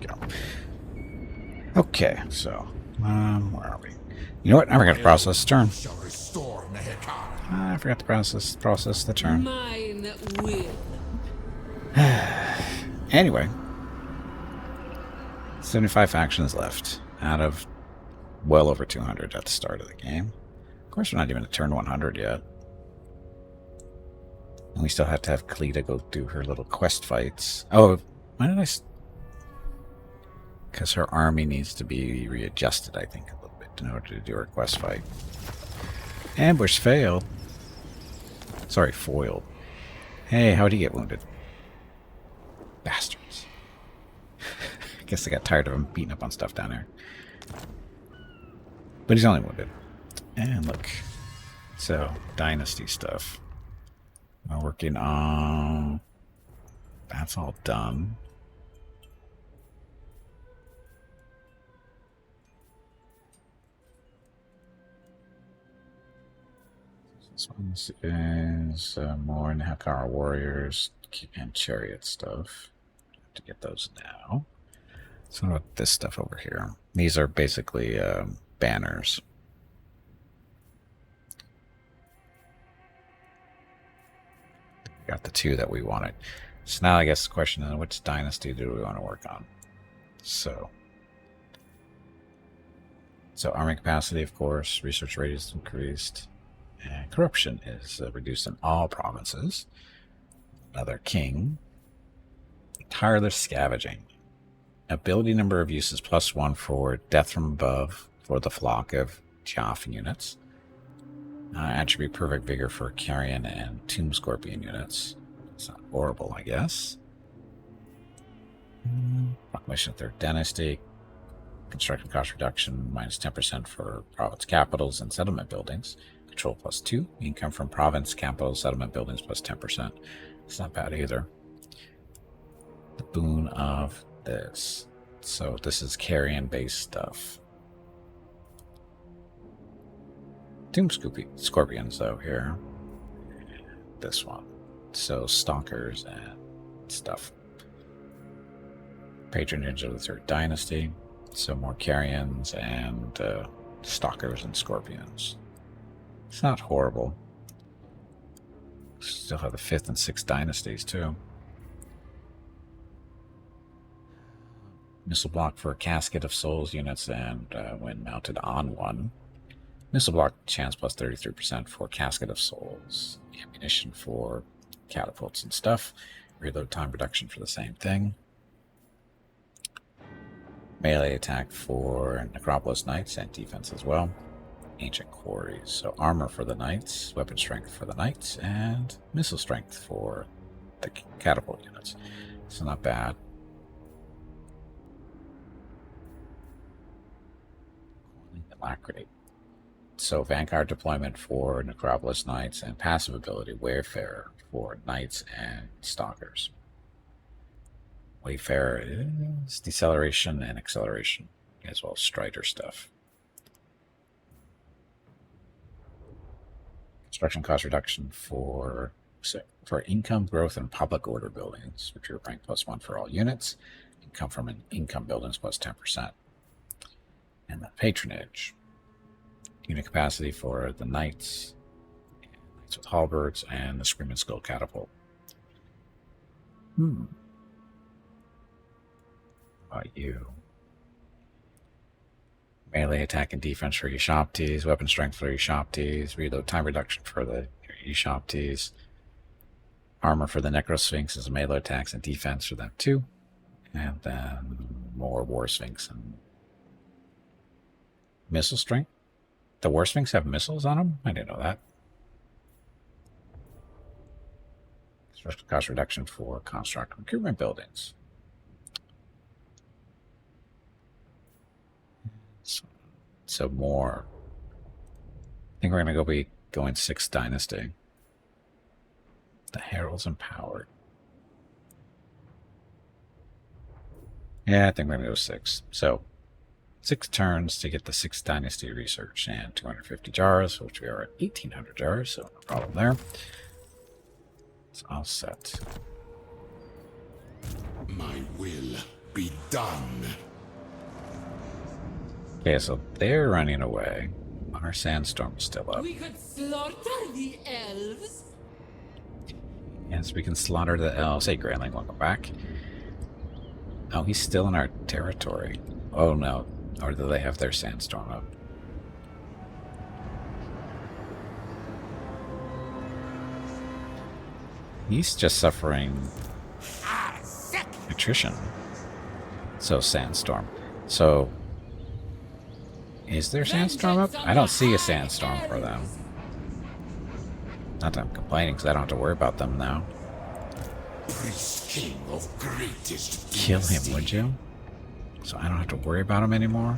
we go. Okay, so where are we? You know what? I forgot to process the turn. I forgot to process the turn. Mine will. Anyway, 75 factions left out of well over 200 at the start of the game. Of course, we're not even at turn 100 yet. And we still have to have Khalida go do her little quest fights. Oh, why did I... Because her army needs to be readjusted, I think, a little bit in order to do her quest fight. Ambush failed. Sorry, foiled. Hey, how'd he get wounded? Bastards. I guess they got tired of him beating up on stuff down there. But he's only wounded. And look. So, Dynasty stuff. We're working on... That's all done. This one is more Hakara Warriors and Chariot stuff. Have to get those now. So what about this stuff over here? These are basically banners. We got the two that we wanted. So now I guess the question is, which dynasty do we want to work on? So army capacity, of course. Research rate is increased. And corruption is reduced in all provinces. Another king. Tireless scavenging. Ability number of uses +1 for death from above for the flock of Jaffa units. Attribute perfect vigor for carrion and tomb scorpion units. It's not horrible, I guess. Proclamation of Third Dynasty. Construction cost reduction -10% for province capitals and settlement buildings. Control +2. Income from province, capital, settlement buildings +10%. It's not bad either. The boon of this. So this is carrion-based stuff. Tomb scorpions, though, here. This one. So stalkers and stuff. Patronage of the Third Dynasty. So more carrions and stalkers and scorpions. It's not horrible. Still have the 5th and 6th dynasties, too. Missile block for Casket of Souls units and when mounted on one. Missile block chance +33% for Casket of Souls. Ammunition for catapults and stuff. Reload time reduction for the same thing. Melee attack for Necropolis Knights and defense as well. Ancient Quarries. So armor for the Knights, weapon strength for the Knights, and missile strength for the catapult units. So not bad. Alacrity. So Vanguard deployment for Necropolis Knights and passive ability Wayfarer for Knights and Stalkers. Wayfarer is deceleration and acceleration, as well as Strider stuff. Construction cost reduction for income growth and public order buildings, which are rank +1 for all units. Income from income buildings +10%. And the patronage. Unit capacity for the Knights with halberds, and the Screaming Skull catapult. How about you? Melee attack and defense for Ushoptes, weapon strength for Ushoptes, reload time reduction for the Ushoptes, armor for the Necrosphinx as melee attacks and defense for them too, and then more War Sphinx and missile strength. The War Sphinx have missiles on them? I didn't know that. Special cost reduction for construct recruitment buildings. So more. I think we're going to be going 6th Dynasty. The Heralds Empowered. Yeah, I think we're going to go 6. So 6 turns to get the 6th Dynasty research and 250 jars, which we are at 1,800 jars, so no problem there. It's all set. My will be done. Okay, so they're running away. Our Sandstorm is still up. We could slaughter the elves. Yes, we can slaughter the elves. Hey, Grayling, welcome back. Oh, he's still in our territory. Oh, no. Or do they have their Sandstorm up? He's just suffering attrition. So, Sandstorm. So, is there Sandstorm up? I don't see a Sandstorm for them. Not that I'm complaining, because I don't have to worry about them now. Priest king of greatest Kill him, dynasty. would you? So I don't have to worry about him anymore?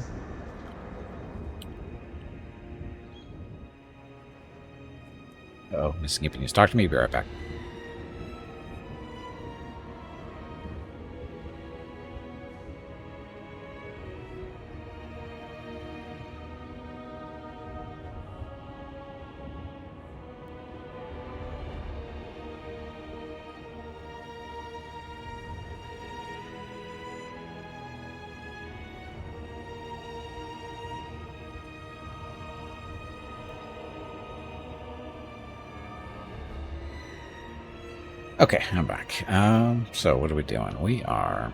Oh, Miss Skippy news. Talk to me, be right back. Okay, I'm back. So what are we doing? We are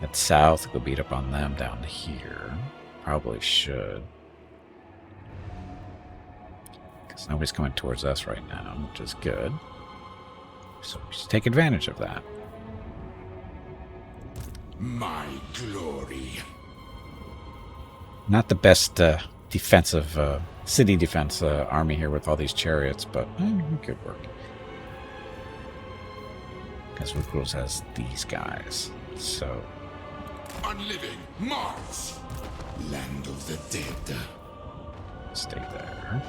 at south. Go beat up on them down here. Probably should. Because nobody's coming towards us right now, which is good. So we should take advantage of that. My glory. Not the best defensive city defense army here with all these chariots, but it could work. Because Rukruz has these guys, so... Unliving, march! Land of the dead. Stay there.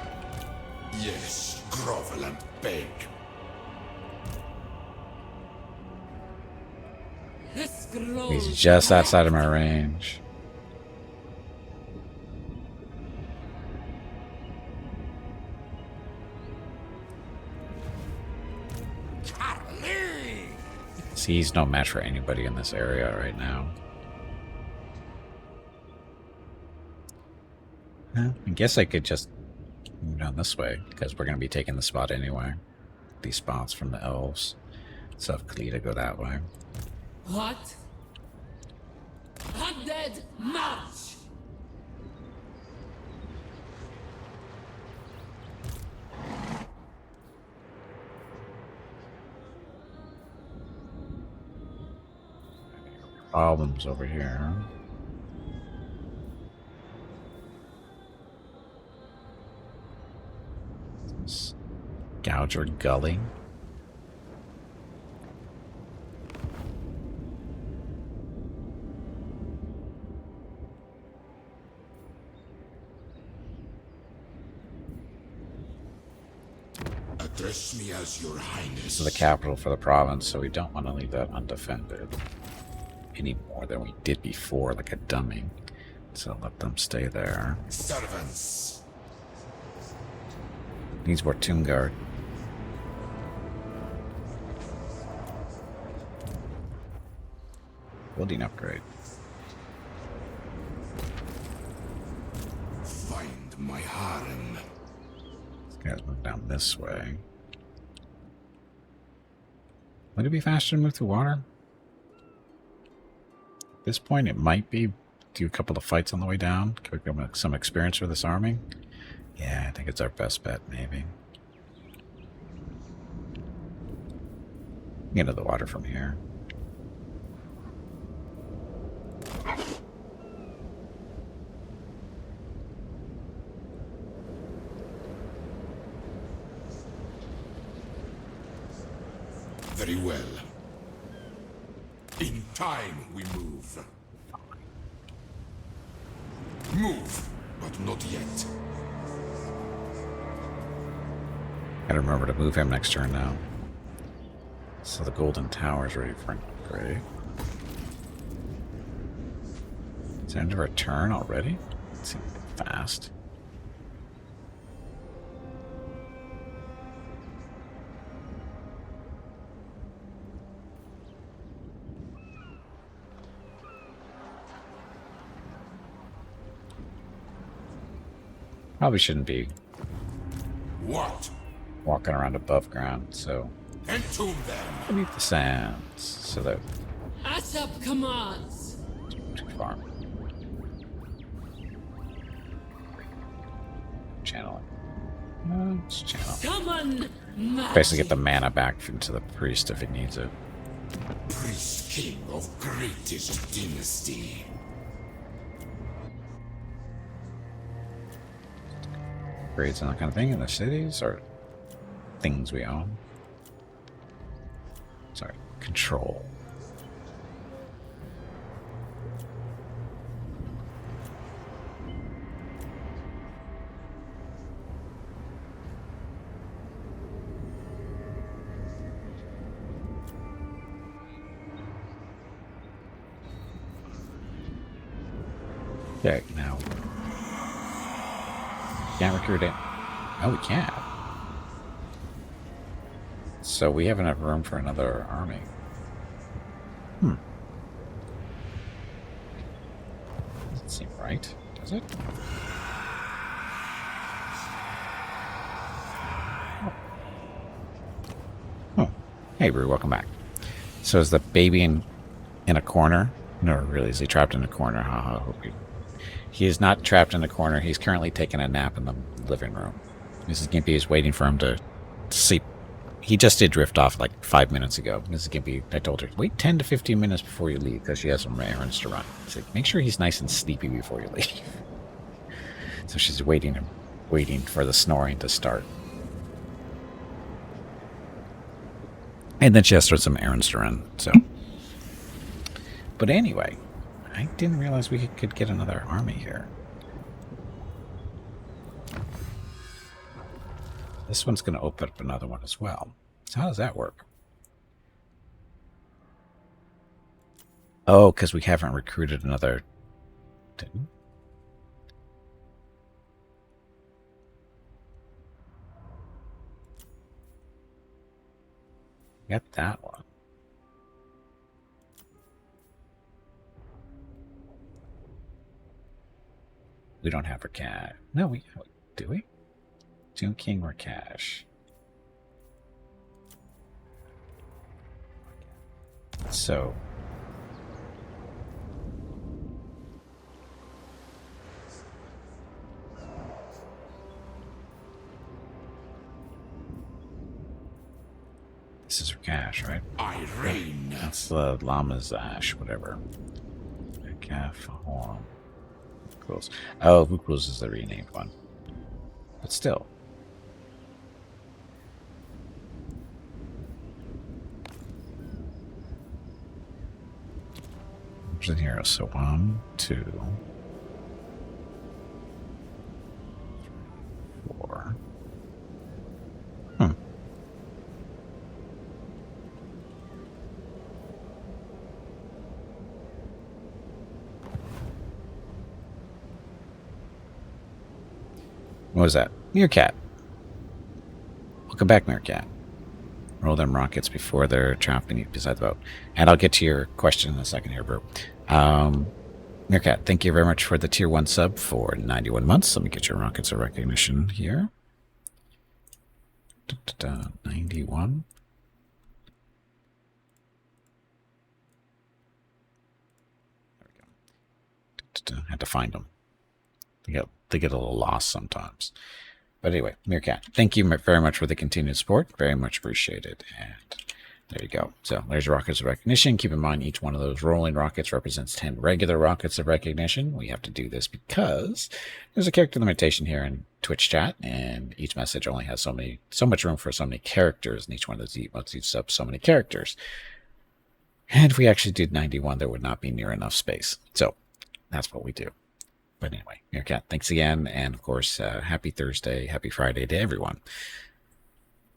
Yes, grovel and beg. The scroll. He's just outside of my range. See, he's no match for anybody in this area right now. I guess I could just move down this way, because we're going to be taking the spot anyway. These spots from the Elves. So if Khalida go that way. What? Undead march! Problems over here. Gouger Gully. Address me as your highness. This is the capital for the province, so we don't want to leave that undefended any more than we did before, like a dummy. So let them stay there. Servants. Needs more Tomb Guard. Building upgrade. Find my harem. These guys move down this way. Would it be faster to move through water? At this point, it might be. Do a couple of fights on the way down. Can we get some experience for this army? Yeah, I think it's our best bet, maybe. Get into the water from here. Very well. In time we move. Move, but not yet. Gotta remember to move him next turn now. So the Golden Tower is ready for an upgrade. It's the end of our turn already? It seems fast. Probably shouldn't be What? walking around above ground, so Entomb them. beneath the sands, so that ASAP commands. too far. Channeling. Let's channel. Summon magic. Basically get the mana back into the priest if it needs it. Priest king of greatest dynasty. Grades and that kind of thing in the cities, or things we own. Sorry, control. Okay, now. Can't recruit it. Oh, we can. So we have enough room for another army. Doesn't seem right, does it? Oh. Hey, Rue, welcome back. So is the baby in a corner? No, really, is he trapped in a corner? Haha, hope you. He is not trapped in a corner. He's currently taking a nap in the living room. Mrs. Gimpy is waiting for him to sleep. He just did drift off like 5 minutes ago. Mrs. Gimpy, I told her, wait 10 to 15 minutes before you leave because she has some errands to run. I said, make sure he's nice and sleepy before you leave. So she's waiting for the snoring to start. And then she has to run some errands to run. So, but anyway, I didn't realize we could get another army here. This one's going to open up another one as well. So how does that work? Oh, because we haven't recruited another... Didn't? Got that one. We don't have Rakesh. No, we do we? Tomb King Rakesh. So this is Rakesh, right? I reign. That's the Llama's Ash, whatever. Rakesh Horn. Oh, Vukul's is the renamed one. But still. There's the heroes. So 1, 2, 4. What was that? Meerkat. Welcome back, Meerkat. Roll them rockets before they're trapped beneath beside the boat. And I'll get to your question in a second here, bro. Meerkat, thank you very much for the tier 1 sub for 91 months. Let me get your rockets of recognition here. 91. There we go. Had to find them. They get a little lost sometimes. But anyway, Meerkat, thank you very much for the continued support. Very much appreciated. And there you go. So there's rockets of recognition. Keep in mind, each one of those rolling rockets represents 10 regular rockets of recognition. We have to do this because there's a character limitation here in Twitch chat, and each message only has so much room for so many characters, and each one of those emotes eats up so many characters. And if we actually did 91, there would not be near enough space. So that's what we do. But anyway, Meerkat, thanks again. And of course, happy Thursday, happy Friday to everyone.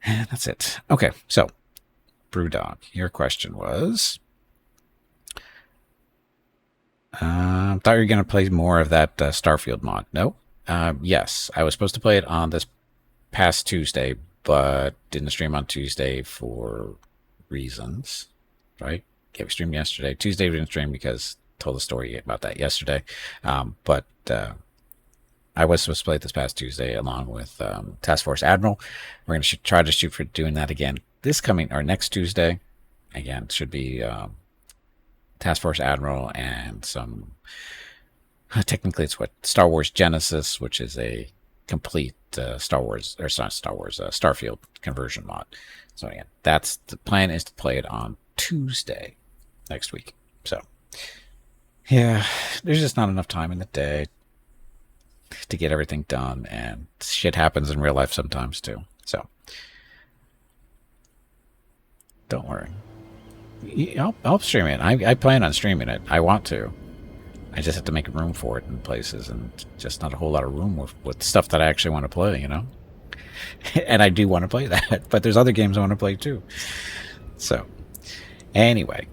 And that's it. Okay, so, Brewdog, your question was... thought you were going to play more of that Starfield mod. No? Yes, I was supposed to play it on this past Tuesday, but didn't stream on Tuesday for reasons, right? Okay, we streamed yesterday. Tuesday we didn't stream because... told the story about that yesterday, but I was supposed to play it this past Tuesday along with Task Force Admiral. We're going to try to shoot for doing that again this coming or next Tuesday. Again, should be Task Force Admiral and some. Technically, it's what Star Wars Genesis, which is a complete Star Wars or not Star Wars Starfield conversion mod. So again, that's the plan is to play it on Tuesday next week. So yeah, there's just not enough time in the day to get everything done, and shit happens in real life sometimes too. So don't worry. I'll stream it. I plan on streaming it. I want to. I just have to make room for it in places, and just not a whole lot of room with stuff that I actually want to play, you know? And I do want to play that, but there's other games I want to play too. So, anyway.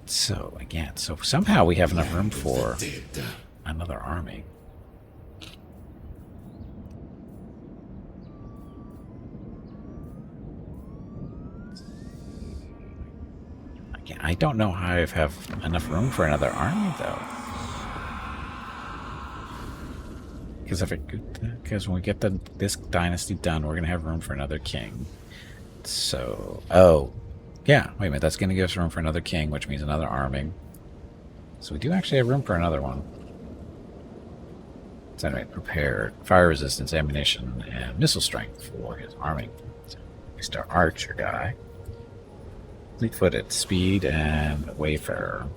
So, again, so somehow we have enough room for another army. I don't know how I have enough room for another army, though. Because when we get this dynasty done, we're going to have room for another king. So, oh, yeah, wait a minute. That's going to give us room for another king, which means another army. So we do actually have room for another one. So anyway, prepared. Fire resistance, ammunition, and missile strength for his army. So he's our archer guy. Fleet-footed, speed, and wayfarer.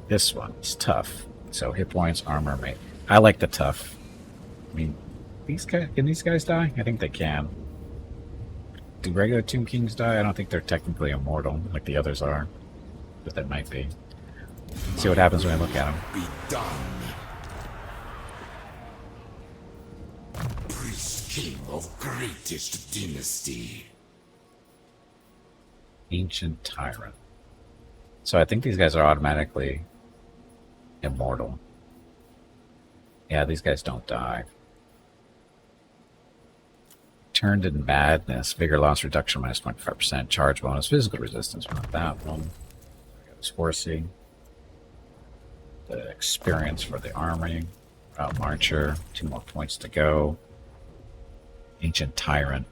This one's tough. So hit points, armor, mate. I like the tough. I mean, can these guys die? I think they can. Do regular Tomb Kings die? I don't think they're technically immortal like the others are, but they might be. See what happens when I look at them. Be done. Priest King of greatest dynasty. Ancient Tyrant. So I think these guys are automatically immortal. Yeah, these guys don't die. Turned in Madness. Vigor loss reduction minus 25%. Charge bonus. Physical resistance. Not that one. Horsey. The experience for the army. Route Marcher. 2 more points to go. Ancient Tyrant.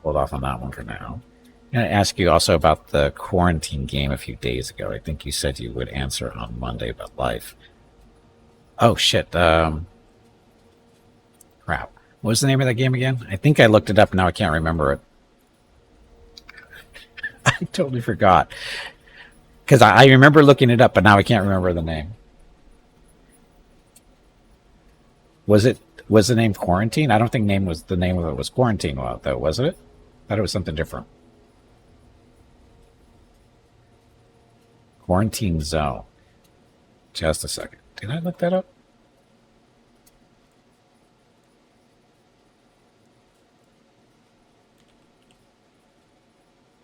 Hold off on that one for now. I'm going to ask you also about the quarantine game a few days ago. I think you said you would answer on Monday about life. Oh, shit. Crap. What was the name of that game again? I think I looked it up, and now I can't remember it. I totally forgot. Because I remember looking it up, but now I can't remember the name. Was the name Quarantine? I don't think the name of it was Quarantine, though, wasn't it? I thought it was something different. Quarantine Zone. Just a second. Did I look that up?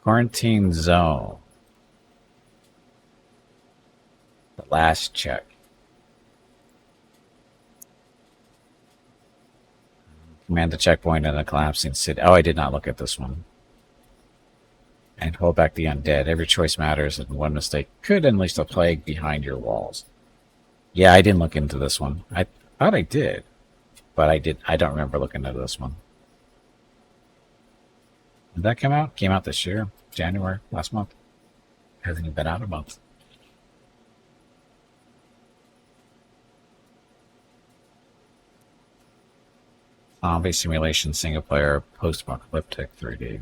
Quarantine Zone. The last check. Command the checkpoint in a collapsing city. Oh, I did not look at this one. And hold back the undead. Every choice matters, and one mistake could unleash the plague behind your walls. Yeah, I didn't look into this one. I thought I did, but I don't remember looking into this one. Did that come out? Came out this year, January, last month. Hasn't even been out a month. Zombie simulation, single player, post-apocalyptic 3D.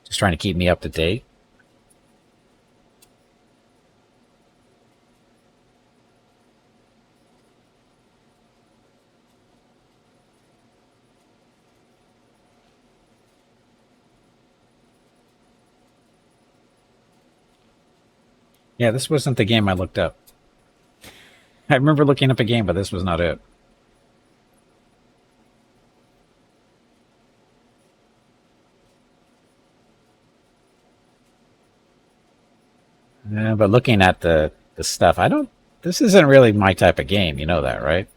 Just trying to keep me up to date. Yeah, this wasn't the game I looked up. I remember looking up a game, but this was not it. But looking at the stuff, this isn't really my type of game. You know that, right?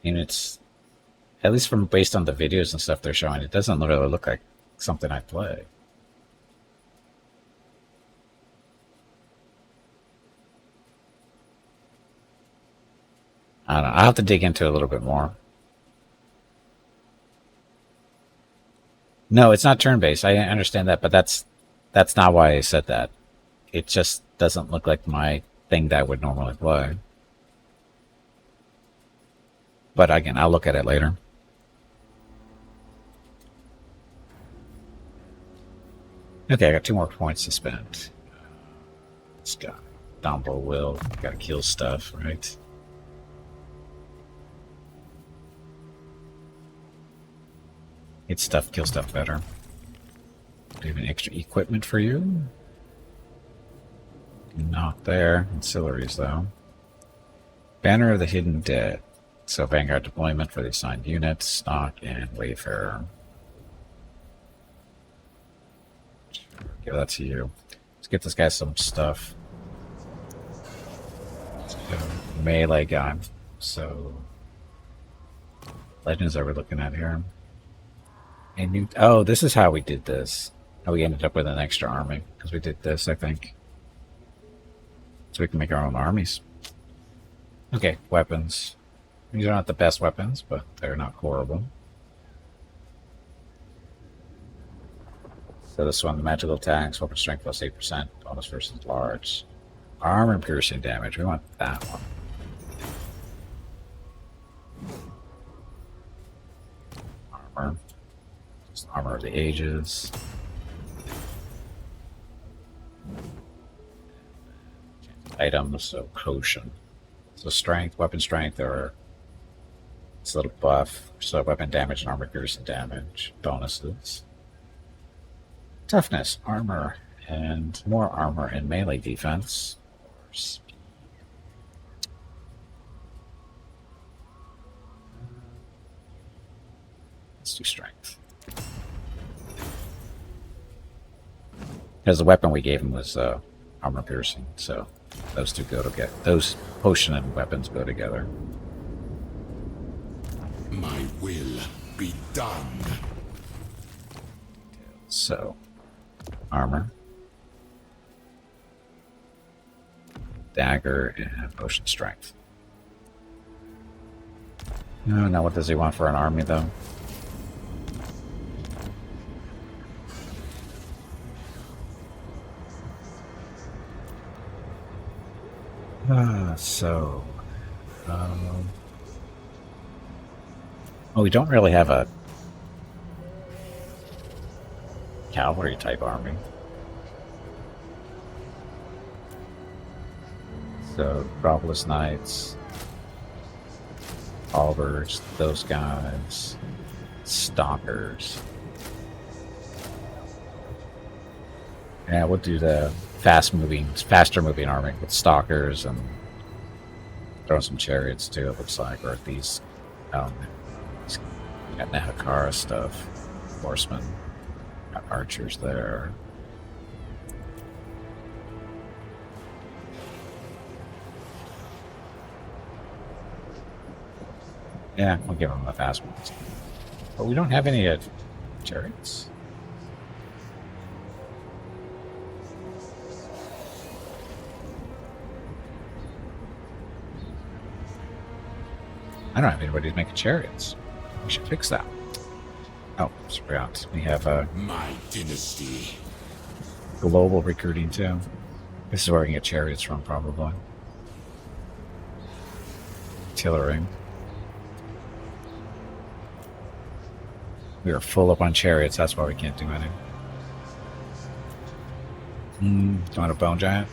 And it's, at least from based on the videos and stuff they're showing, it doesn't really look like something I play. I don't know. I'll have to dig into it a little bit more. No, it's not turn-based. I understand that, but that's not why I said that. It just doesn't look like my thing that I would normally play. But again, I'll look at it later. Okay, I got 2 more points to spend. Let's go. Down below will. Gotta kill stuff, right? Hit stuff, kill stuff better. Do you have any extra equipment for you? Not there. Ancillaries, though. Banner of the Hidden Dead. So Vanguard deployment for the assigned units, stock, and Wayfarer. Give that to you. Let's get this guy some stuff. Let's go. Melee guy. So, legends are we looking at here? A new. Oh, this is how we did this. How we ended up with an extra army because we did this, I think. So we can make our own armies. Okay, weapons. These are not the best weapons, but they're not horrible. So this one, the magical attacks, weapon strength plus 8%, bonus versus large. Armor and piercing damage, we want that one. Armor. Just armor of the ages. Items, so potion. So strength, weapon strength, or it's a little buff. So weapon damage and armor piercing damage. Bonuses. Toughness, armor, and more armor and melee defense. Let's do strength. Because the weapon we gave him was armor piercing, so those two go together. Those potion and weapons go together. My will be done. So, armor, dagger, and potion strength. No, now what does he want for an army, though? Oh, we don't really have a cavalry type army. So, Propolis Knights, Halberds, those guys, Stalkers. Yeah, we'll do the faster moving army with Stalkers and throw some chariots too, it looks like, or these, got Nahakara stuff, horsemen, got archers there. Yeah, we'll give them the fast ones. But we don't have any chariots. I don't have anybody to make chariots. We should fix that. Oh, forgot. We have My dynasty. global recruiting too. This is where we can get chariots from, probably. Artillery. We are full up on chariots, that's why we can't do any. Do you want a bone giant?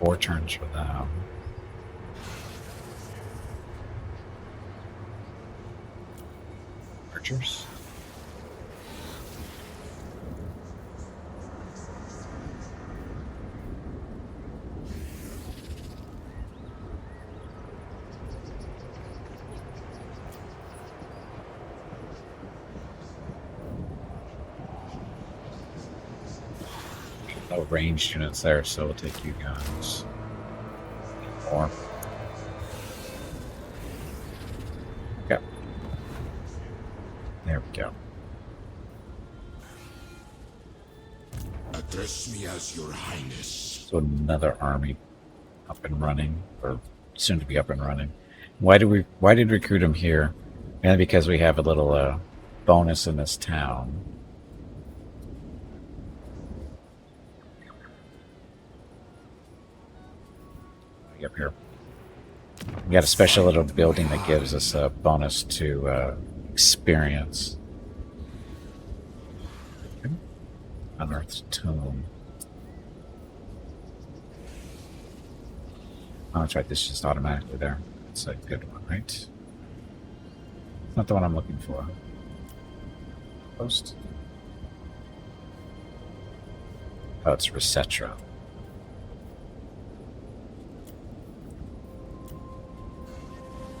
4 turns for them. Archers. No ranged units there, so we'll take you guys. for. Okay. There we go. Address me as your highness. So another army up and running, or soon to be up and running. Why did we recruit him here? Mainly because we have a little bonus in this town. Up here. We got a special little building that gives us a bonus to experience. Unearthed tomb. Oh, that's right. This is just automatically there. It's a good one, right? It's not the one I'm looking for. Post. Oh, it's Resetra.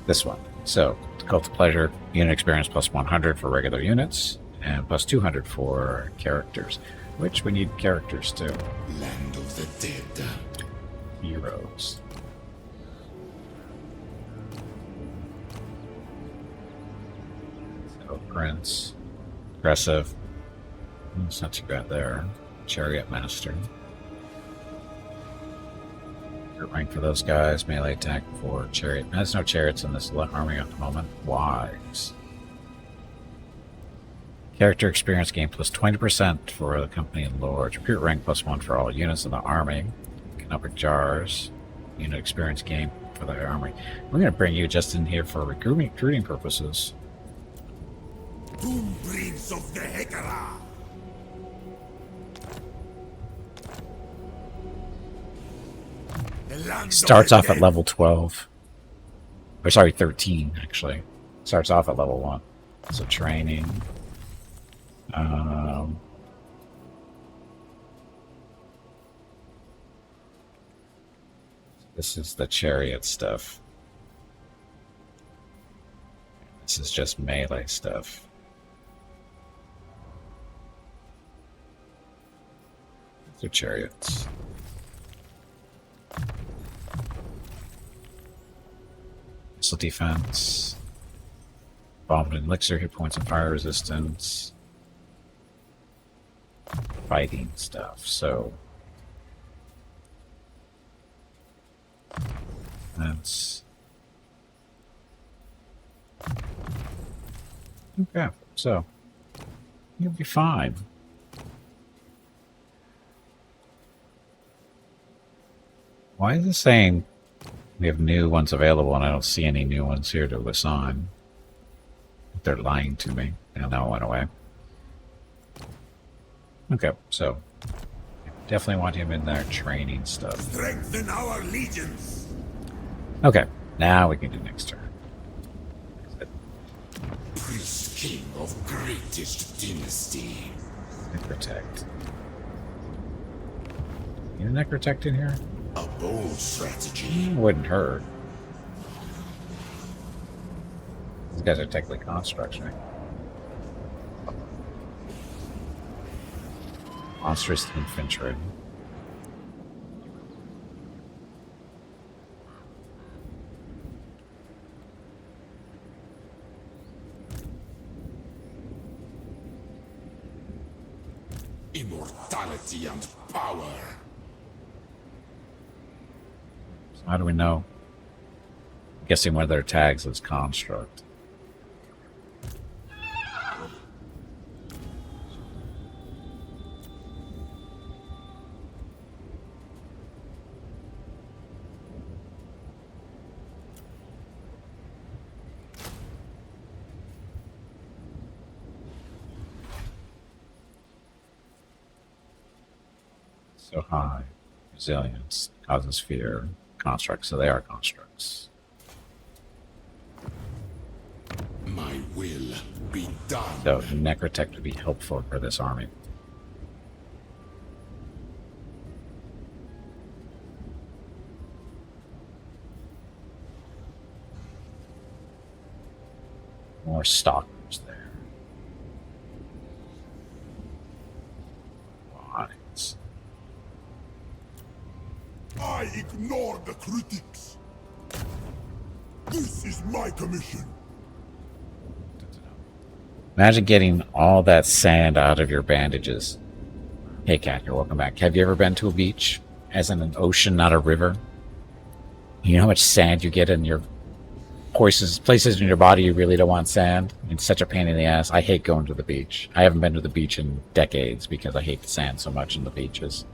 This one. So, Cult of Pleasure, unit experience plus 100 for regular units, and plus 200 for characters, which we need characters too. Land of the dead. Heroes. So, Prince. Aggressive. It's not too bad there. Chariot Master. Good rank for those guys. Melee attack for chariot. There's no chariots in this army at the moment. Wise. Character experience gain plus 20% for the company and lords. Recruit rank plus 1 for all units in the army. Economic jars. Unit experience gain for the army. We're going to bring you just in here for recruiting purposes. Tomb Prince of the Hekara. Starts off at level 12. Or sorry, 13 actually. Starts off at level 1. So training. This is the chariot stuff. This is just melee stuff. These are chariots. Missile defense. Bomb and elixir, hit points and fire resistance. Fighting stuff, so that's okay. So you'll be fine. Why is it saying we have new ones available and I don't see any new ones here to assign? They're lying to me. And now it went away. Okay, so definitely want him in there training stuff. Strengthen our legions. Okay, now we can do next turn. Priest King of greatest dynasty. Necrotect. You Necrotect in here? A bold strategy. Wouldn't hurt. These guys are technically constructs, right? Monstrous infantry. Immortality and power. So how do we know? I'm guessing one of their tags is construct. So high. Resilience. Causes fear. Constructs. So they are constructs. My will be done. So Necrotect would be helpful for this army. More stalkers there. Lines. I ignore the critics. This is my commission. Imagine getting all that sand out of your bandages. Hey, Kat, you're welcome back. Have you ever been to a beach? As in an ocean, not a river? You know how much sand you get in your places in your body you really don't want sand? It's such a pain in the ass. I hate going to the beach. I haven't been to the beach in decades because I hate the sand so much in the beaches.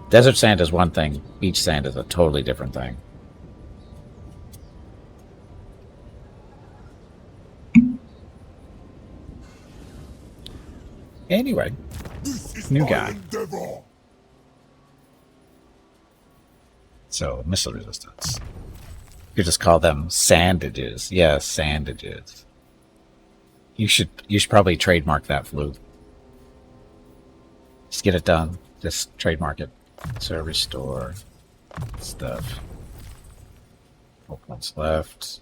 Desert sand is one thing. Beach sand is a totally different thing. Anyway, This is new my guy. endeavor. So, missile resistance. You just call them sandages. Yes, sandages. You should probably trademark that, Flu. Just get it done. Just trademark it. So restore stuff. 4 points left.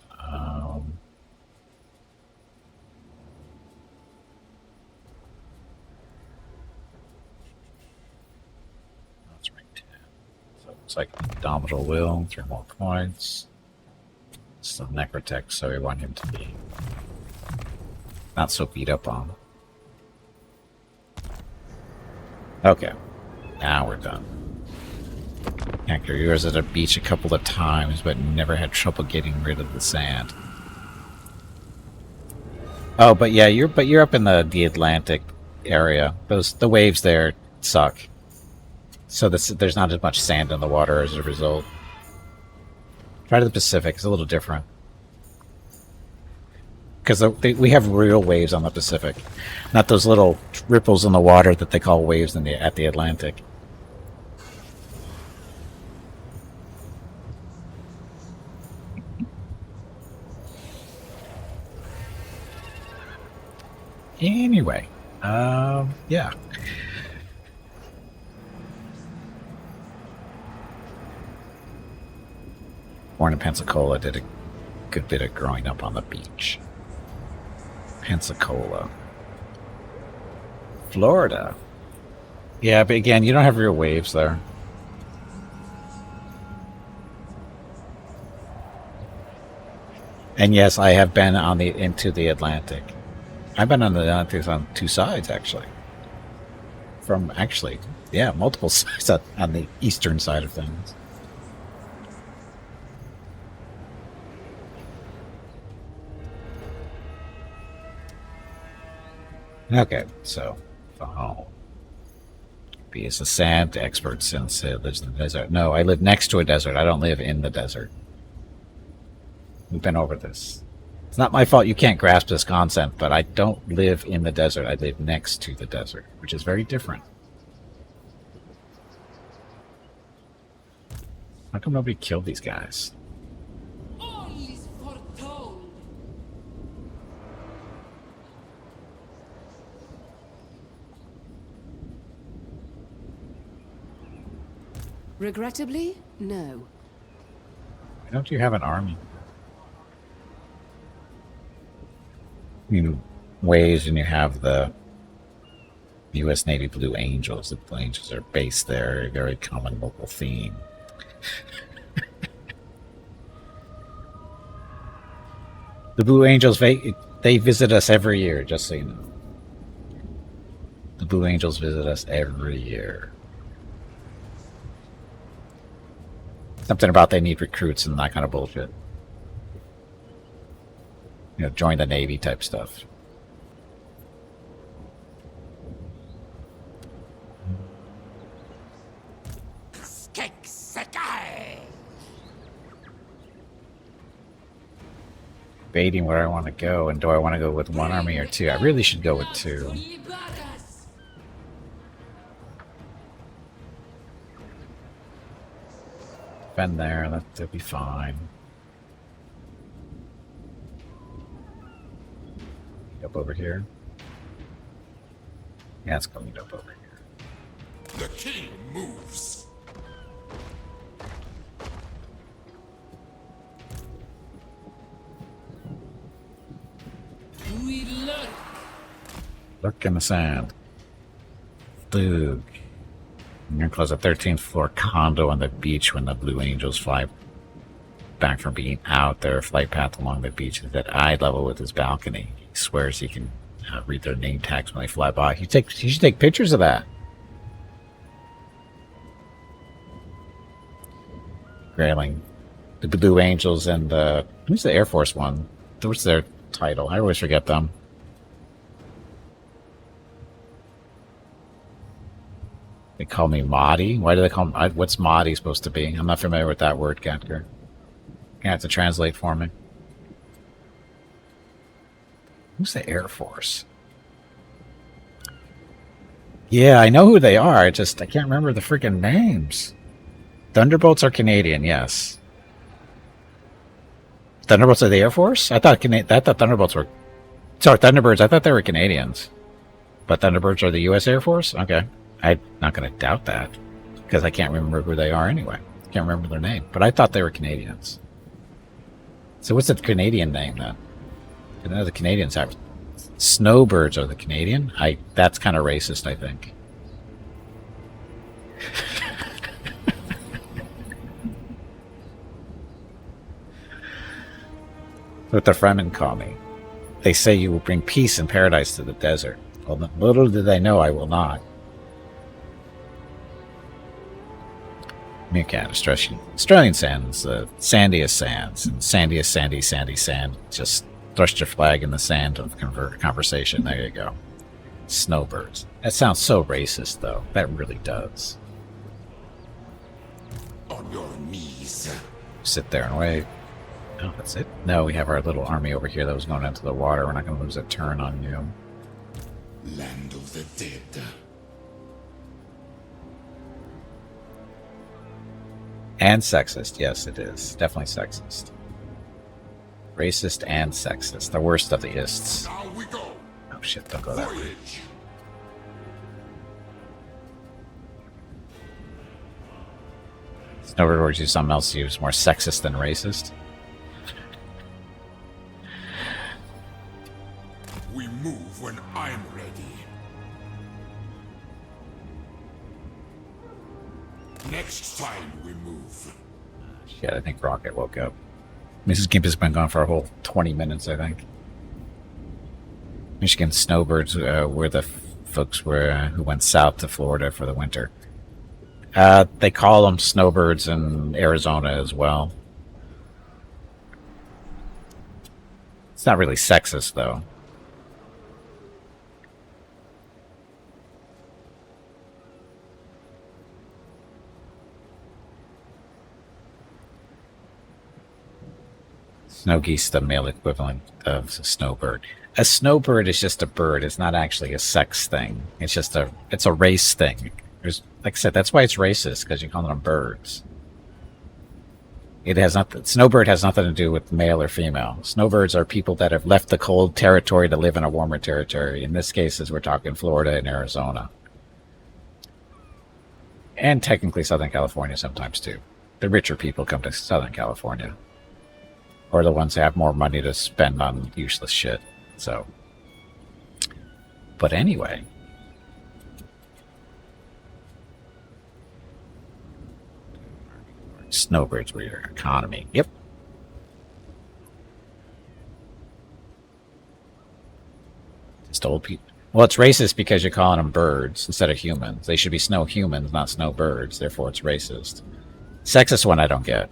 That's right. 10. So it's like Indomitable Will, 3 more points. It's the Necrotech, so we want him to be not so beat up on. Okay. Now we're done. Hector, you was at a beach a couple of times, but never had trouble getting rid of the sand. Oh, but yeah, you're up in the Atlantic area. The waves there suck. So there's not as much sand in the water as a result. Try to the Pacific. It's a little different. Because we have real waves on the Pacific. Not those little ripples in the water that they call waves at the Atlantic. Anyway, yeah. Born in Pensacola, did a good bit of growing up on the beach. Pensacola. Florida. Yeah, but again, you don't have real waves there. And yes, I have been into the Atlantic. I've been on the Atlantic on 2 sides, actually. Multiple sides on the eastern side of things. Okay, so be as a sand expert since it lives in the desert. No, I live next to a desert. I don't live in the desert. We've been over this. It's not my fault you can't grasp this concept, but I don't live in the desert. I live next to the desert, which is very different. How come nobody killed these guys? All is foretold. Regrettably, no. Why don't you have an army? You waves and you have the U.S. Navy Blue Angels. The Blue Angels are based there, a very common local theme. The Blue Angels, they visit us every year, just so you know. The Blue Angels visit us every year. Something about they need recruits and that kind of bullshit. You know, join the Navy type stuff. Debating where I want to go, and do I want to go with 1 army or 2? I really should go with 2. Defend there, that'll be fine. Up over here. Yeah, it's going up over here. The king moves. We lurk. Look in the sand. Dude. You're gonna close a 13th floor condo on the beach when the Blue Angels fly back from being out their flight path along the beach is at eye level with his balcony. He swears he can read their name tags when they fly by. You should take pictures of that. Grayling, the Blue Angels, and the who's the Air Force one? What's their title? I always forget them. They call me Mahdi. Why do they call me? What's Mahdi supposed to be? I'm not familiar with that word, Gatker. You have to translate for me. Who's the Air Force? Yeah, I know who they are. I can't remember the freaking names. Thunderbolts are Canadian, yes. Thunderbolts are the Air Force? I thought Thunderbolts were... Sorry, Thunderbirds. I thought they were Canadians. But Thunderbirds are the U.S. Air Force? Okay. I'm not going to doubt that. Because I can't remember who they are anyway. I can't remember their name. But I thought they were Canadians. So what's the Canadian name then? I know the Canadians have... Snowbirds are the Canadian? That's kind of racist, I think. What the Fremen call me. They say you will bring peace and paradise to the desert. Well, little did they know I will not. Meerkat, Australian sands, sandiest sands, and sandiest sandy sand. Just thrust your flag in the sand of conversation. There you go. Snowbirds. That sounds so racist, though. That really does. On your knees. Sit there and wait. Oh, that's it? No, we have our little army over here that was going into the water. We're not going to lose a turn on you. Land of the dead. And sexist. Yes, it is. Definitely sexist. Racist and sexist. The worst of the ists. Now we go. Oh shit, don't go that way. Voyage. Snowbird or do something else you use more sexist than racist. We move when I'm ready. Next time we move. Shit, I think Rocket woke up. Mrs. Gimp has been gone for a whole 20 minutes, I think. Michigan snowbirds were the folks who went south to Florida for the winter. They call them snowbirds in Arizona as well. It's not really sexist, though. Snow geese, the male equivalent of a snowbird. A snowbird is just a bird. It's not actually a sex thing. It's a race thing. Like I said, that's why it's racist, because you're calling them birds. It has nothing. Snowbird has nothing to do with male or female. Snowbirds are people that have left the cold territory to live in a warmer territory. In this case, we're talking Florida and Arizona. And technically Southern California sometimes too. The richer people come to Southern California. Or the ones that have more money to spend on useless shit. So. But anyway. Snowbirds were your economy. Yep. Just old people. Well, it's racist because you're calling them birds instead of humans. They should be snow humans, not snow birds. Therefore, it's racist. Sexist one I don't get.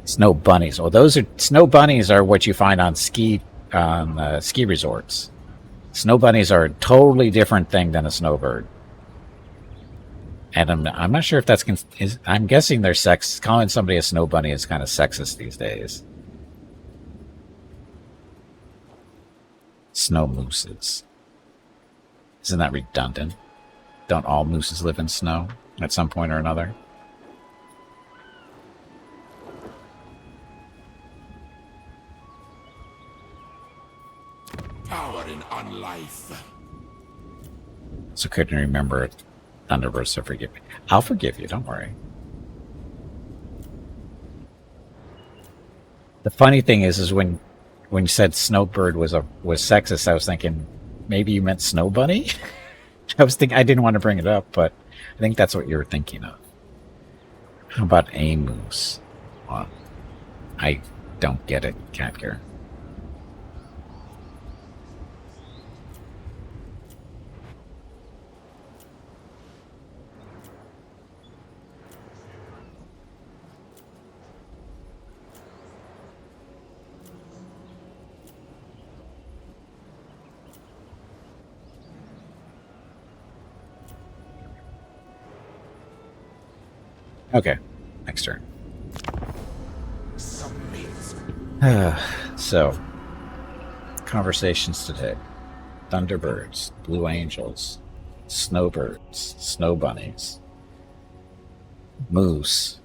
Snow bunnies. Well, snow bunnies are what you find on ski resorts. Snow bunnies are a totally different thing than a snowbird. And I'm not sure if that's... I'm guessing they're sex... Calling somebody a snow bunny is kind of sexist these days. Snow mooses. Isn't that redundant? Don't all mooses live in snow at some point or another? Power in unlife. So couldn't remember it. Thunderbird, so forgive me. I'll forgive you, don't worry. The funny thing is when you said snowbird was sexist, I was thinking maybe you meant snow bunny. I didn't want to bring it up, but I think that's what you were thinking of. How about a moose? Well, I don't get it, Catger. Okay, next turn. So, conversations today. Thunderbirds, blue angels, snowbirds, snow bunnies, moose,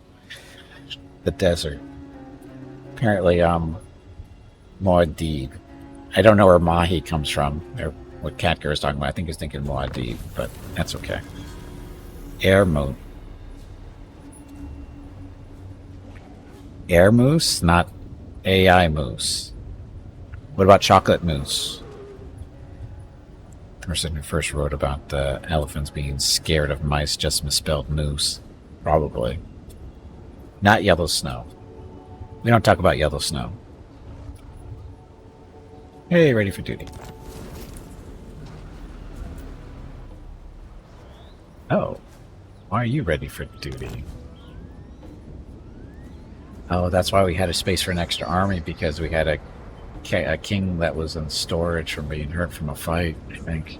the desert. Apparently, Muad'Dib. I don't know where Mahi comes from, or what Catger is talking about. I think he's thinking Muad'Dib, but that's okay. Air moon. Air moose, not AI moose. What about chocolate moose? The person who first wrote about the elephants being scared of mice just misspelled moose. Probably. Not yellow snow. We don't talk about yellow snow. Hey, ready for duty. Oh. Why are you ready for duty? Oh, that's why we had a space for an extra army, because we had a king that was in storage from being hurt from a fight, I think.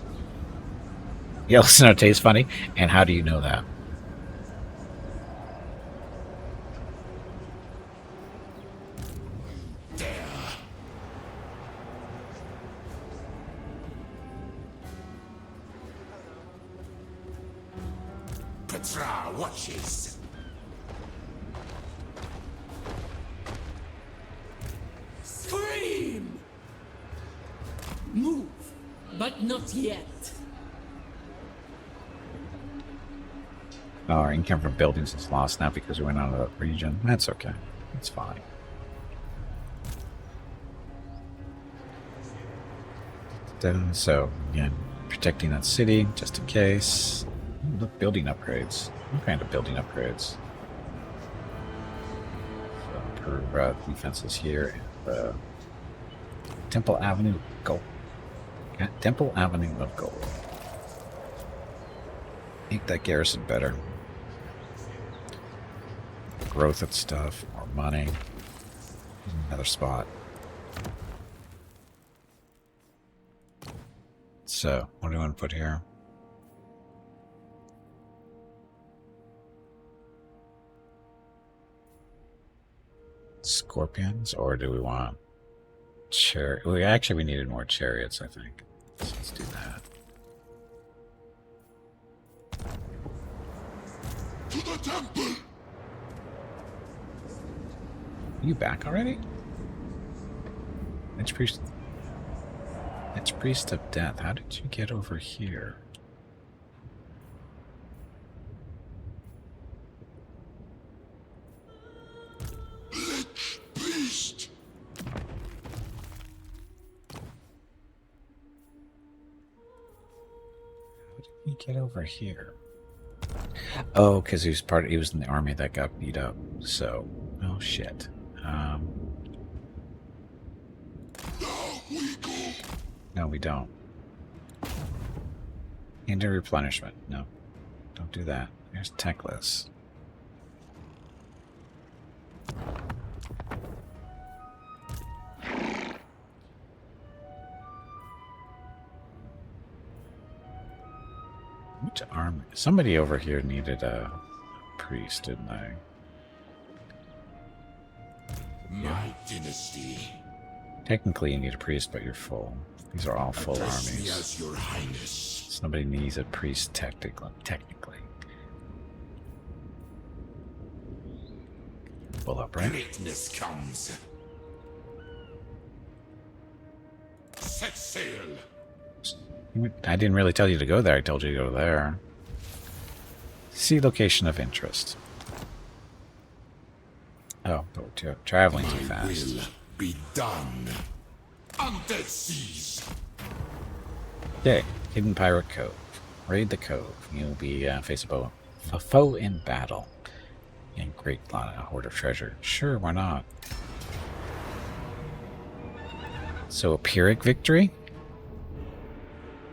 Yellow snow tastes funny? And how do you know that? Petra watches. Scream! Move, but not yet. Oh, our income from buildings is lost now because we went out of that region. That's okay. It's fine. So, again, protecting that city, just in case. Look, building upgrades. What kind of building upgrades? So, per defenses here. Temple Avenue Gold. Temple Avenue of Gold. Make that garrison better. Growth of stuff, more money. Another spot. So, what do you want to put here? Scorpions, or do we want chariot? We needed more chariots, I think. So let's do that. To the temple! You back already? It's priest. It's priest of death. How did you get over here? Lich beast! How did he get over here? Oh, because he was in the army that got beat up. So, oh shit. Now we go! No, we don't. Into replenishment. No, don't do that. There's Techless. Which army? Somebody over here needed a priest, didn't they? My dynasty. Technically, you need a priest, but you're full. These are all full Address me armies. as your highness. Somebody needs a priest technically. Pull up, right? Greatness comes. Set sail. I didn't really tell you to go there. I told you to go there. See location of interest. Oh, but we're traveling too My fast. will be done. Undead seas. Okay, hidden Pyrrhic Cove. Raid the Cove. You'll be face a foe in battle. And great hoard of treasure. Sure, why not? So a Pyrrhic victory?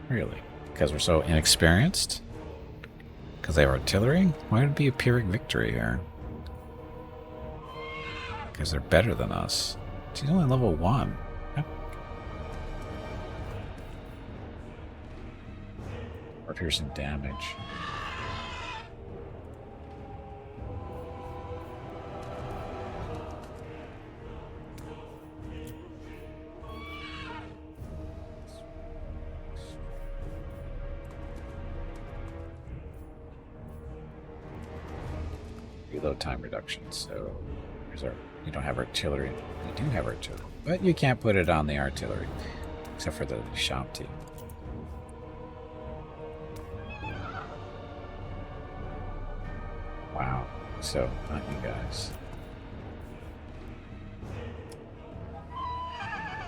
Really? Because we're so inexperienced? Because they have artillery? Why would it be a Pyrrhic victory here? Because they're better than us. She's only level 1. Or piercing damage. Reload time reduction. So here's our. You don't have artillery. You do have artillery, but you can't put it on the artillery, except for the shop team. Wow. So not you guys.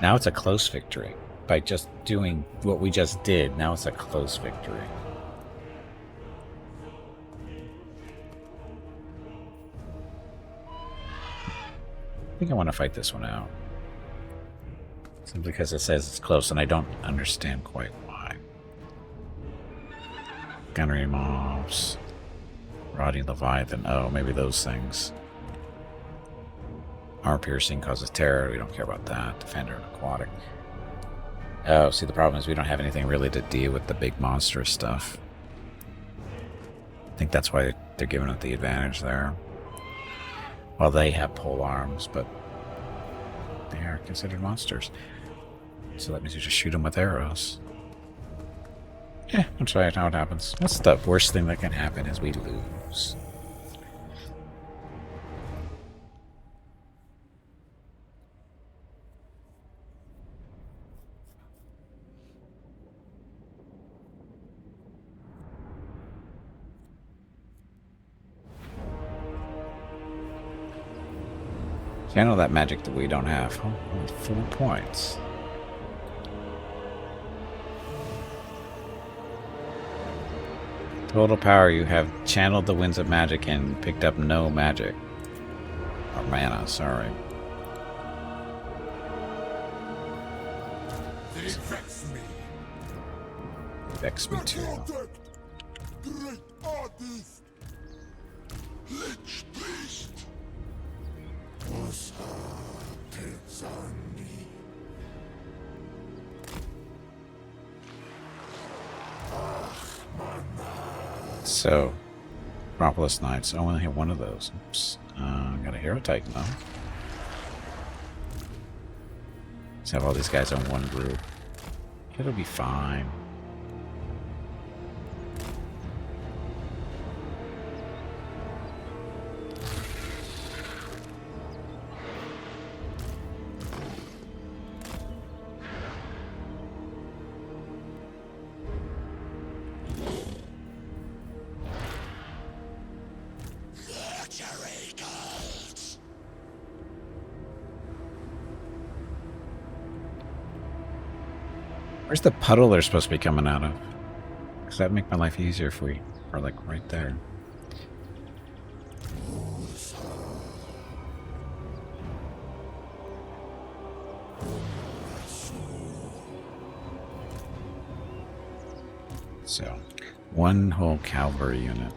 Now it's a close victory by just doing what we just did. Now it's a close victory. I think I want to fight this one out. Simply because it says it's close, and I don't understand quite why. Gunnery mobs. Rotting Leviathan. Oh, maybe those things. Armor piercing causes terror. We don't care about that. Defender and aquatic. Oh, see, the problem is we don't have anything really to deal with the big monstrous stuff. I think that's why they're giving it the advantage there. Well, they have pole arms, but they are considered monsters. So that means you just shoot them with arrows. Yeah, that's right, how it happens. What's the worst thing that can happen is we lose. Channel that magic that we don't have. Oh, only 4 points. Total power, you have channeled the winds of magic and picked up no magic. Or mana, sorry. They vex me. Vex me too. Great artist. Lich priest. So, Metropolis Knights. I only have one of those. Oops. Got a Hero Titan though. Let's have all these guys on one group. It'll be fine. Where's the puddle they're supposed to be coming out of? Because that'd make my life easier if we are like right there. So, one whole cavalry unit.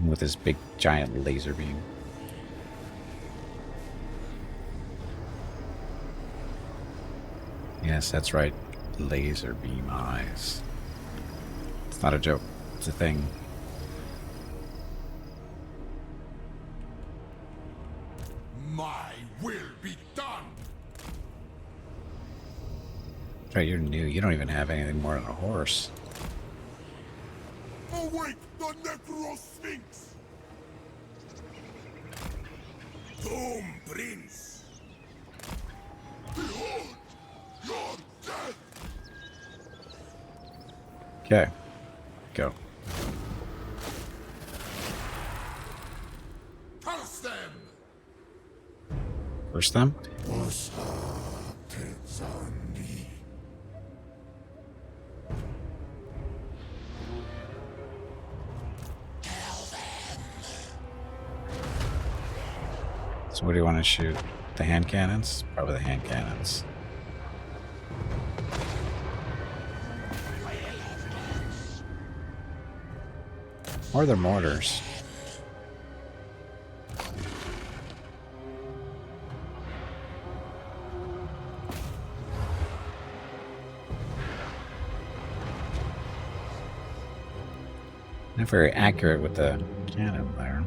With his big giant laser beam. Yes, that's right. Laser beam eyes. It's not a joke. It's a thing. My will be done. That's right, you're new. You don't even have anything more than a horse. Awake the Necro-Sphinx. Doom, Prince. Behold your death. Okay. Go. Curse them. Curse them? So what do you want to shoot? The hand cannons? Probably the hand cannons. Or their mortars. Not very accurate with the cannon there.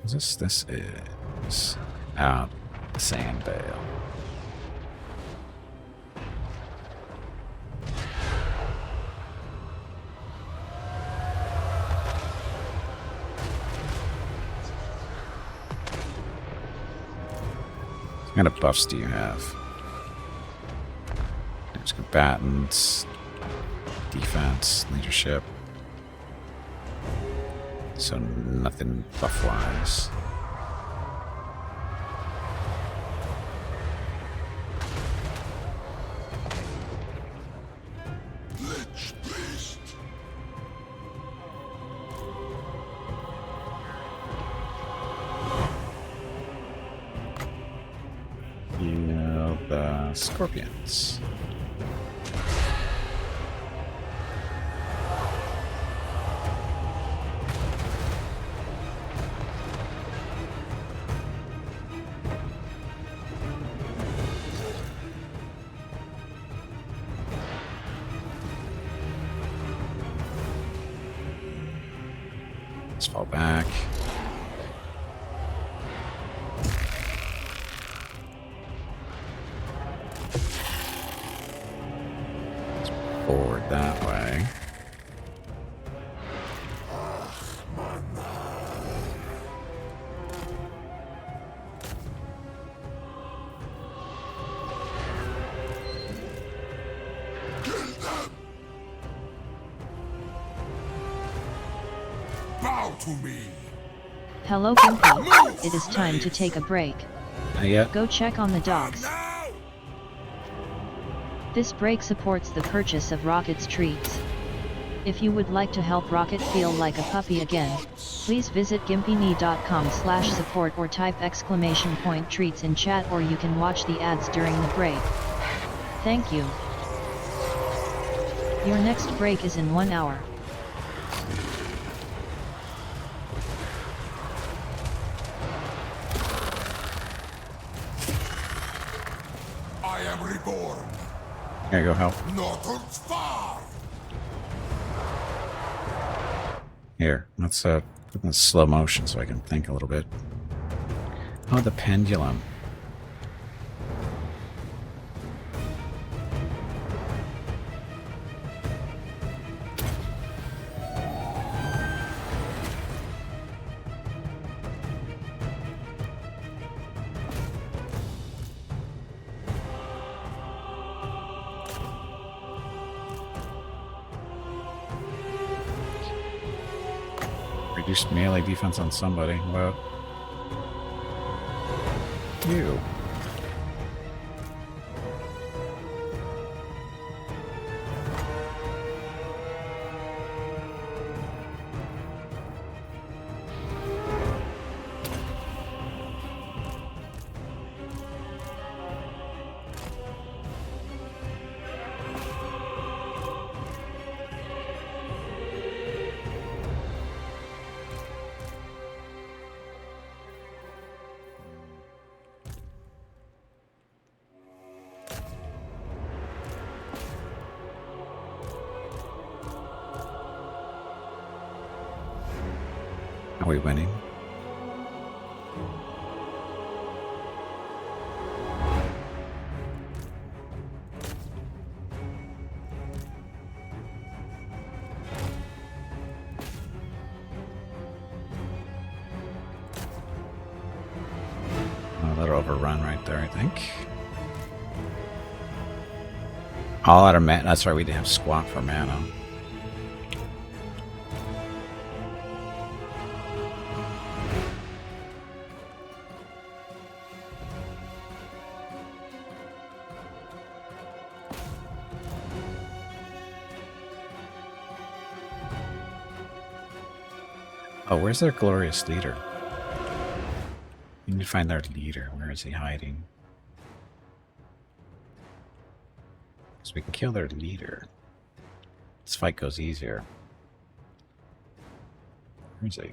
This is out the sand bale. What kind of buffs do you have? There's combatants, defense, leadership. So nothing buff-wise. The scorpions. Let's fall back. Let's forward that way. Bow to me. Hello, Gimpy. It is time to take a break. Not yet. Go check on the dogs. Now! This break supports the purchase of Rocket's treats. If you would like to help Rocket feel like a puppy again, please visit gimpyknee.com/support or type !treats in chat, or you can watch the ads during the break. Thank you. Your next break is in 1 hour. I am reborn. Gotta go help. Not on fire. Here, let's put in slow motion so I can think a little bit. Oh, the pendulum. Reduced melee defense on somebody. Well, you. Are we winning? Oh, that'll overrun right there, I think. All out of mana. That's right, we didn't have squat for mana. Oh, where's their glorious leader? We need to find our leader. Where is he hiding? So we can kill their leader. This fight goes easier. Where is he?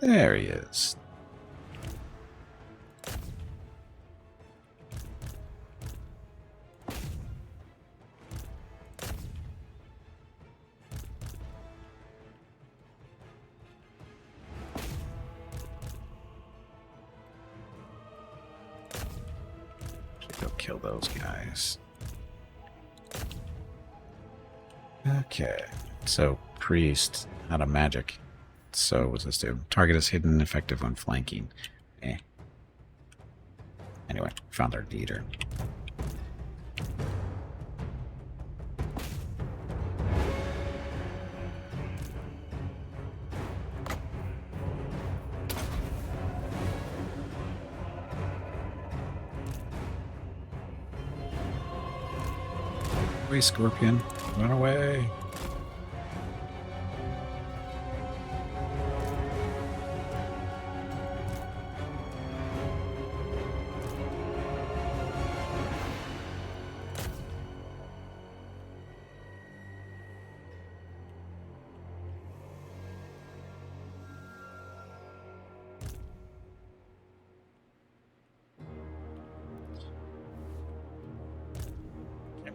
There he is. Should go kill those guys. Okay, so priest out of magic. So what's this do? Target is hidden and effective when flanking. Eh. Anyway, found our leader. Away, Scorpion. Run away.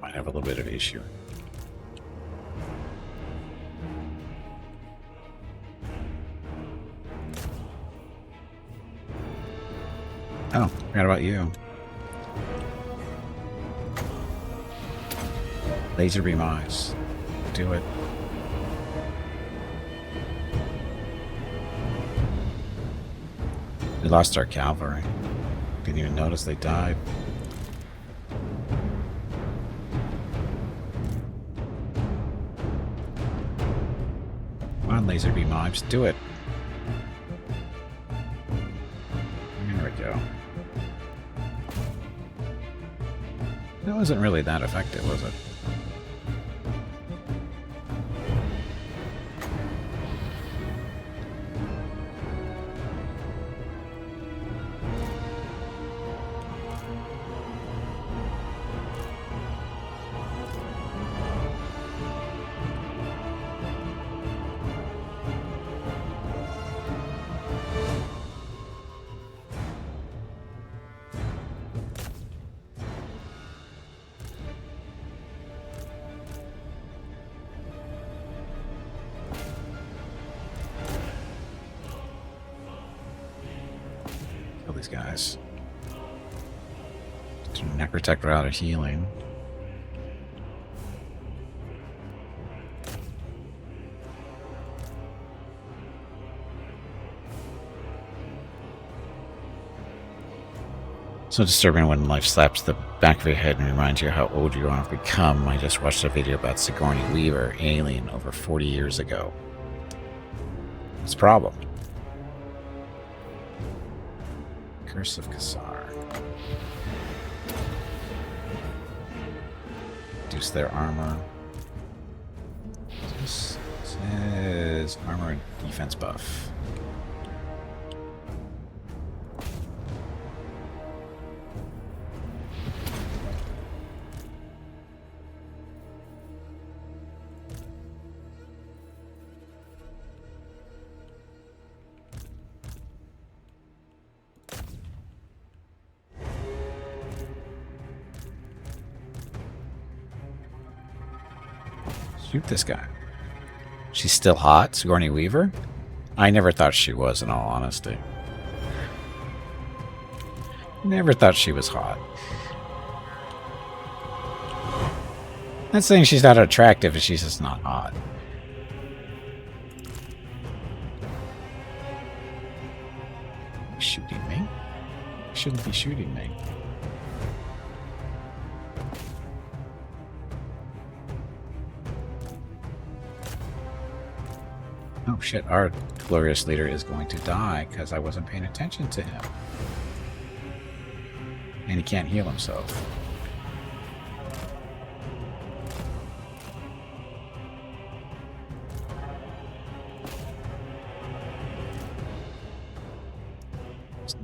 Might have a little bit of issue. Oh, forgot about you. Laser beam eyes. Do it. We lost our cavalry. Didn't even notice they died. Laser beam knives, do it. There we go. That wasn't really that effective, was it? These guys. Necrotect out of healing. So disturbing when life slaps the back of your head and reminds you how old you have become. I just watched a video about Sigourney Weaver, Alien, over 40 years ago. What's the problem? Curse of Kassar. Reduce their armor. This says armor and defense buff. Shoot this guy. She's still hot, Sigourney Weaver? I never thought she was, in all honesty. Never thought she was hot. Not saying she's not attractive, she's just not hot. Shooting me? Shouldn't be shooting me. Oh shit, our glorious leader is going to die because I wasn't paying attention to him. And he can't heal himself.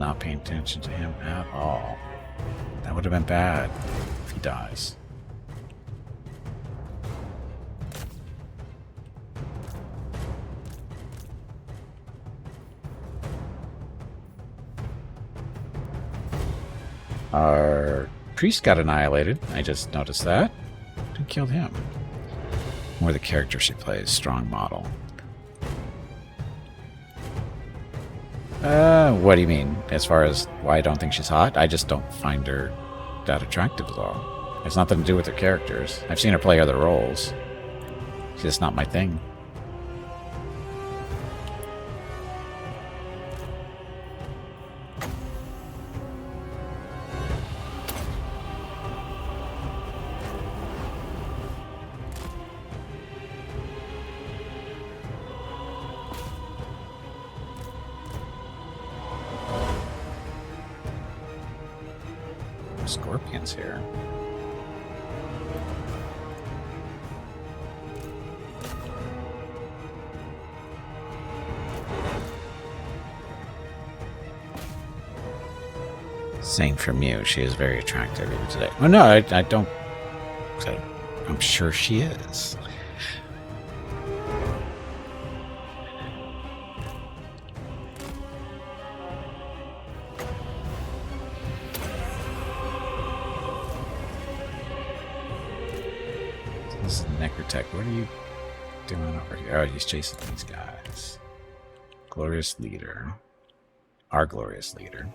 not paying attention to him at all. That would have been bad if he dies. Our priest got annihilated. I just noticed that. Who killed him? More the character she plays. Strong model. What do you mean? As far as why I don't think she's hot? I just don't find her that attractive at all. It's nothing to do with her characters. I've seen her play other roles. It's just not my thing. Scorpions here. Same from you. She is very attractive even today. Well, no, I don't. I'm sure she is. This is Necrotech. What are you doing over here? Oh, he's chasing these guys. Glorious leader. Our glorious leader.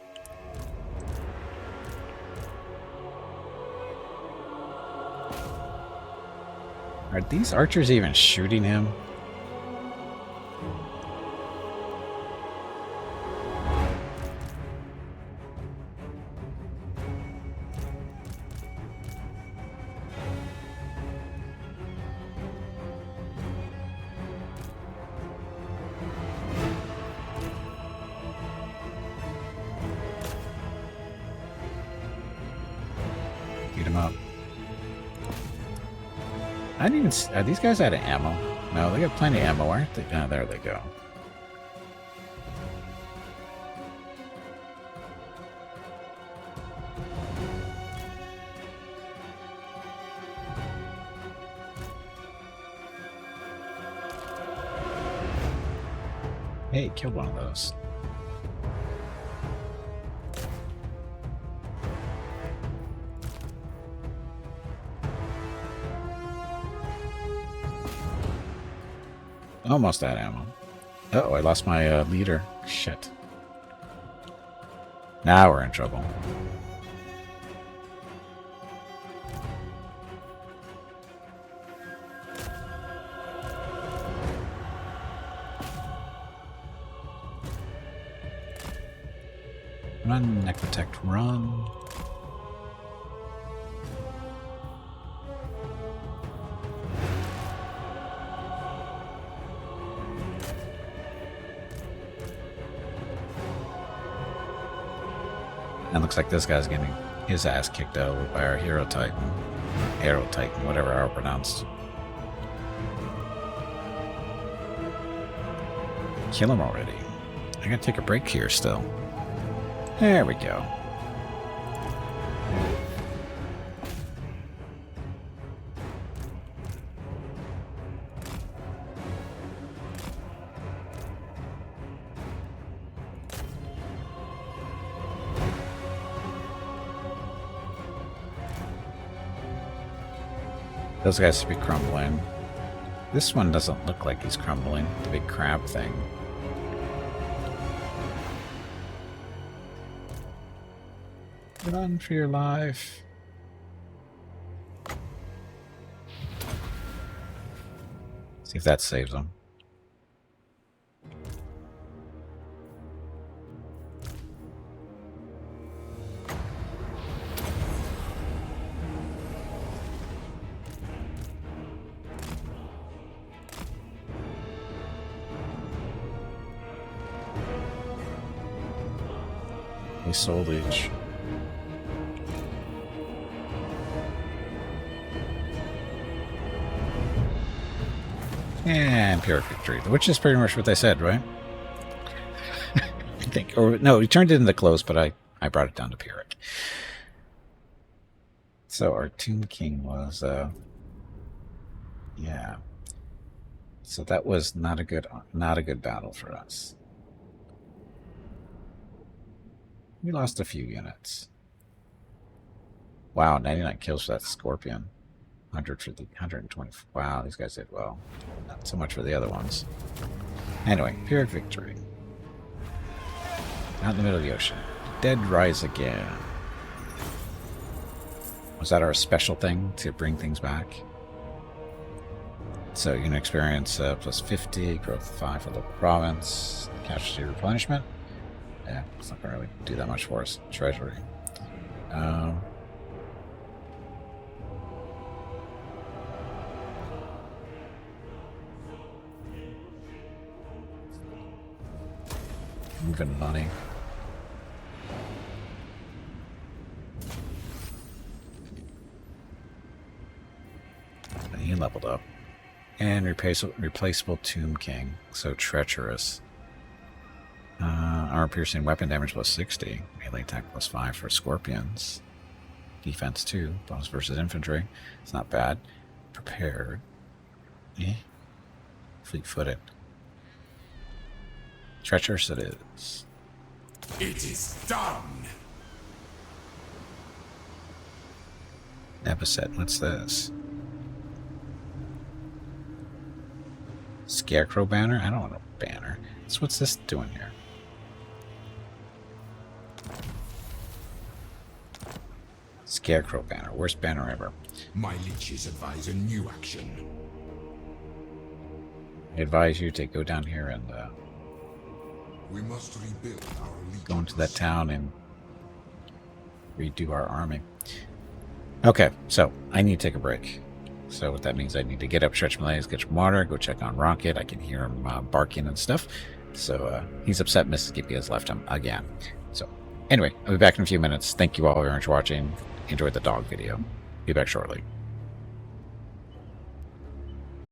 Are these archers even shooting him? Beat him up. I didn't even. Are these guys out of ammo? No, they got plenty of ammo, aren't they? Oh, there they go. Hey, killed one of those. Almost out of ammo. Uh-oh, I lost my leader. Shit. Now we're in trouble. Run, Necrotect, run. And looks like this guy's getting his ass kicked out by our Hero Titan. Arrow Titan, whatever are pronounced. Kill him already. I gotta take a break here still. There we go. Those guys should be crumbling. This one doesn't look like he's crumbling. The big crab thing. Run for your life. See if that saves him. We sold each. And Pyrrhic victory, which is pretty much what they said, right? think. Or no, he turned it into close, but I brought it down to Pyrrhic. So our Tomb King was, yeah. So that was not a good battle for us. We lost a few units. Wow, 99 kills for that Scorpion. 100 for the 120. Wow, these guys did well. Not so much for the other ones. Anyway, Pyrrhic victory. Out in the middle of the ocean. Dead rise again. Was that our special thing to bring things back? So you can experience plus 50, growth 5 for local province, casualty replenishment. Yeah, it's not going to really do that much for us. Treasury. Moving money. And he leveled up. And replaceable Tomb King. So treacherous. Armor piercing weapon damage plus 60. Melee attack plus 5 for Scorpions. Defense 2. Bonus versus infantry. It's not bad. Prepared. Fleet-footed. Treacherous it is. It is done. Nebeset, what's this? Scarecrow banner? I don't want a banner. So what's this doing here? Scarecrow banner. Worst banner ever. My leeches advise a new action. I advise you to go down here and We must rebuild our allegiance. go into that town and redo our army. Okay, so I need to take a break. So what that means, I need to get up, stretch my legs, get some water, go check on Rocket. I can hear him barking and stuff. So he's upset Mississippi has left him again. So anyway, I'll be back in a few minutes. Thank you all very much for watching. Enjoyed the dog video. Be back shortly.